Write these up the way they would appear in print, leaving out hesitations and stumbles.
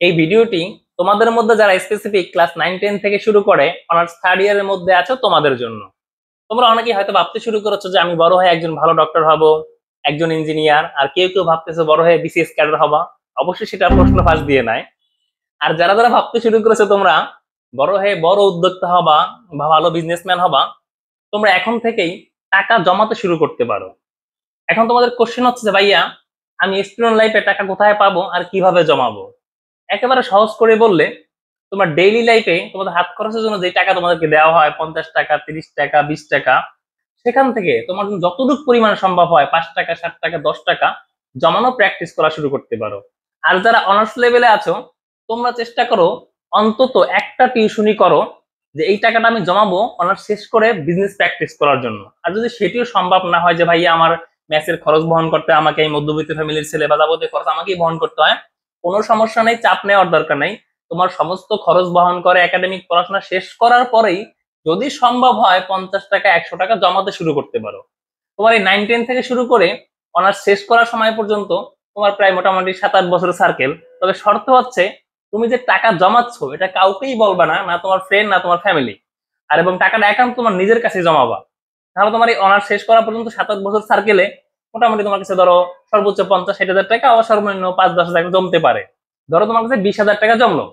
এই ভিডিওটি তোমাদের মধ্যে যারা স্পেসিফিক ক্লাস 9-10 থেকে শুরু করে অনার্স থার্ড ইয়ারের মধ্যে আছো তোমাদের জন্য। তোমরা অনেকেই হয়তো ভাবতে শুরু করেছো যে আমি বড় হয়ে একজন ভালো ডক্টর হব, একজন ইঞ্জিনিয়ার, আর কেউ কেউ ভাবতেছে বড় হয়ে বিসিএস ক্যাডার হবা। অবশ্যই সেটা প্রশ্ন ফাঁস দিয়ে নাই। আর যারা যারা ভাবতে শুরু করেছো তোমরা বড় হয়ে বড় উদ্যোক্তা হবা বা ভালো বিজনেসম্যান হবা, তোমরা এখন থেকেই টাকা জমাতে শুরু করতে পারো। এখন তোমাদের কোশ্চেন হচ্ছে যে ভাইয়া, আমি স্টুডেন্ট লাইফে টাকা কোথায় পাবো আর কিভাবে জমাবো? একেবারে সহজ করে বললে, তোমার ডেইলি লাইফে তোমাদের হাত খরচের জন্য যে টাকা তোমাদেরকে দেওয়া হয় 50 টাকা, 30 টাকা, 20 টাকা, সেখান থেকে তোমার যতটুকু পরিমাণ সম্ভব হয় 5 টাকা, 7 টাকা, 10 টাকা জমানো প্র্যাকটিস করা শুরু করতে পারো। আর যারা অনার্স লেভেলে আছো, তোমরা চেষ্টা করো অন্তত একটা টিউশনি করো, যে এই টাকাটা আমি জমাবো অনার্স শেষ করে বিজনেস প্র্যাকটিস করার জন্য। আর যদি সেটিও সম্ভব না হয়, যে ভাইয়া আমার ম্যাচের খরচ বহন করতে আমাকে, এই মধ্যবিত্ত ফ্যামিলির ছেলে বা যাবতীয় খরচ আমাকেই বহন করতে হয়, কোনো সমস্যা নেই, চাপ নেওয়ার দরকার নেই। তোমার সমস্ত খরচ বহন করে একাডেমিক পড়াশোনা শেষ করার পরেই যদি সম্ভব হয় 50 টাকা, 100 টাকা জমাতে শুরু করতে পারো। তোমার এই 9-10 থেকে শুরু করে অনার্স শেষ করার সময় পর্যন্ত তোমার প্রায় মোটামুটি 7-8 বছরের সার্কেল। তবে শর্ত হচ্ছে, তুমি যে টাকা জমাচ্ছ এটা কাউকেই বলবা না, না তোমার ফ্রেন্ড, না তোমার ফ্যামিলি। আর এবং টাকাটা একান্ত তোমার নিজের কাছে জমাবা। তাহলে তোমার এই অনার্স শেষ করা পর্যন্ত 7-8 বছর সার্কেলে মোটামুটি তোমার কাছে ধরো সর্বোচ্চ 50-60 হাজার টাকা, আবার সর্বনিম্ন 5-10 হাজার টাকা জমতে পারে। ধরো তোমার কাছে 20 হাজার টাকা জমলো।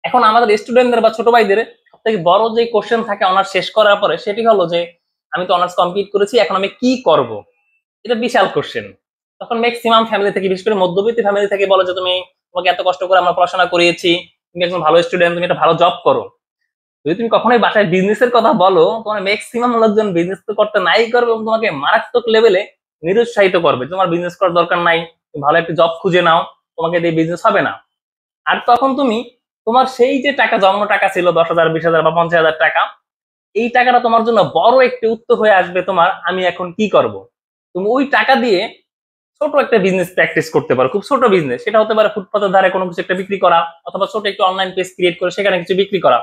এখন আমাদের স্টুডেন্টদের বা ছোট ভাইদের সব থেকে বড় যে কোশ্চেন থাকে অনার্স শেষ করার পরে, সেটি হলো যে আমি তো অনার্স কমপ্লিট করেছি, এখন আমি কি করব? এটা বিশাল কোশ্চেন। তখন ম্যাক্সিমাম ফ্যামিলি থেকে, বিশেষ করে মধ্যবিত্ত ফ্যামিলি থেকে বলে যে তোমাকে এত কষ্ট করে আমরা পড়াশোনা করিয়েছি, তুমি একজন ভালো স্টুডেন্ট, তুমি একটা ভালো জব করো। যদি তুমি কখনোই বাসায় বিজনেসের কথা বলো, তোমার ম্যাক্সিমাম লোকজন বিজনেস তো করতে নাই করবে এবং তোমাকে মারাত্মক লেভেলে নিরুৎসাহিত করবে, তোমার বিজনেস করার দরকার নাই, তুমি ভালো একটা জব খুঁজে নাও, তোমাকে দিয়ে বিজনেস হবে না। আর তখন তুমি তোমার সেই যে টাকা জমানো টাকা ছিল 10 হাজার, 20 হাজার বা 50 হাজার টাকা, এই টাকাটা তোমার জন্য বড় একটি উত্তর হয়ে আসবে তোমার, আমি এখন কি করব। তুমি ওই টাকা দিয়ে ছোট একটা বিজনেস প্র্যাকটিস করতে পারো, খুব ছোট বিজনেস। সেটা হতে পারে ফুটপাতের ধারে কোনো কিছু একটা বিক্রি করা, অথবা ছোট একটা অনলাইন পেজ ক্রিয়েট করে সেখানে কিছু বিক্রি করা।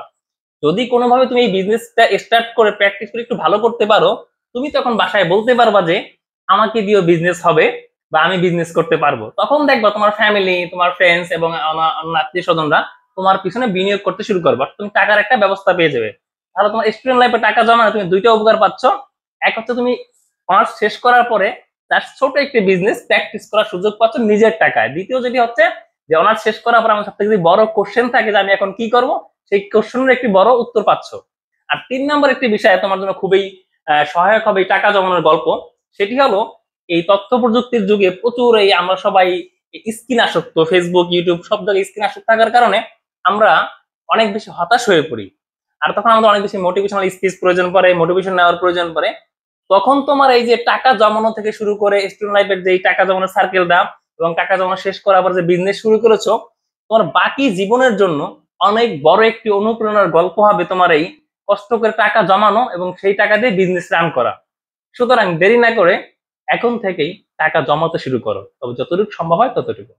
যদি কোনোভাবে তুমি এই বিজনেসটা স্টার্ট করে প্র্যাকটিস করে একটু ভালো করতে পারো, তুমি তখন বাসায় বলতে পারবা যে আমাকে দিয়েও বিজনেস হবে বা আমি বিজনেস করতে পারবো। তখন দেখবা তোমার ফ্যামিলি, তোমার ফ্রেন্ডস এবং অন্য আত্মীয় স্বজনরা তোমার পিছনে বিনিয়োগ করতে শুরু করবে, তুমি টাকার একটা ব্যবস্থা পেয়ে যাবে। তাহলে তোমার স্টুডেন্ট লাইফে টাকা জমানো তুমি দুইটা উপকার পাচ্ছ। এক হচ্ছে তুমি অনার্স শেষ করার পরে তার ছোট একটি বিজনেস প্র্যাকটিস করার সুযোগ পাচ্ছ নিজের টাকায়। দ্বিতীয় যেটি হচ্ছে, যে অনার্স শেষ করার পর আমার সবথেকে বড় কোশ্চেন থাকে যে আমি এখন কি করব, সেই কোশ্চেনের একটি বড় উত্তর পাচ্ছ। আর 3 নম্বর একটি বিষয় তোমার জন্য খুবই সহায়ক হবে এই টাকা জমানোর গল্প। সেটি হলো, এই তথ্য প্রযুক্তির যুগে প্রচুর এই আমরা সবাই স্ক্রিন আসক্ত, ফেসবুক, ইউটিউব সব জায়গায় স্ক্রিন আসক্ত থাকার কারণে আমরা অনেক বেশি হতাশ হয়ে পড়ি। আর তখন আমাদের অনেক বেশি মোটিভেশনাল স্পিচ প্রয়োজন পড়ে, মোটিভেশন নেওয়ার প্রয়োজন পড়ে। তখন তোমার এই যে টাকা জমানো থেকে শুরু করে স্টুডেন্ট লাইফের যে টাকা জমানোর সার্কেলটা এবং টাকা জমানো শেষ করার পর যে বিজনেস শুরু করেছো, তোমার বাকি জীবনের জন্য অনেক বড় একটি অনুপ্রেরণার গল্প হবে তোমার এই কষ্ট করে টাকা জমানো এবং সেই টাকা দিয়ে বিজনেস রান করা। সুতরাং দেরি না করে এখন থেকেই টাকা জমাতে শুরু করো, তবে যতটুকু সম্ভব হয় ততটুকু।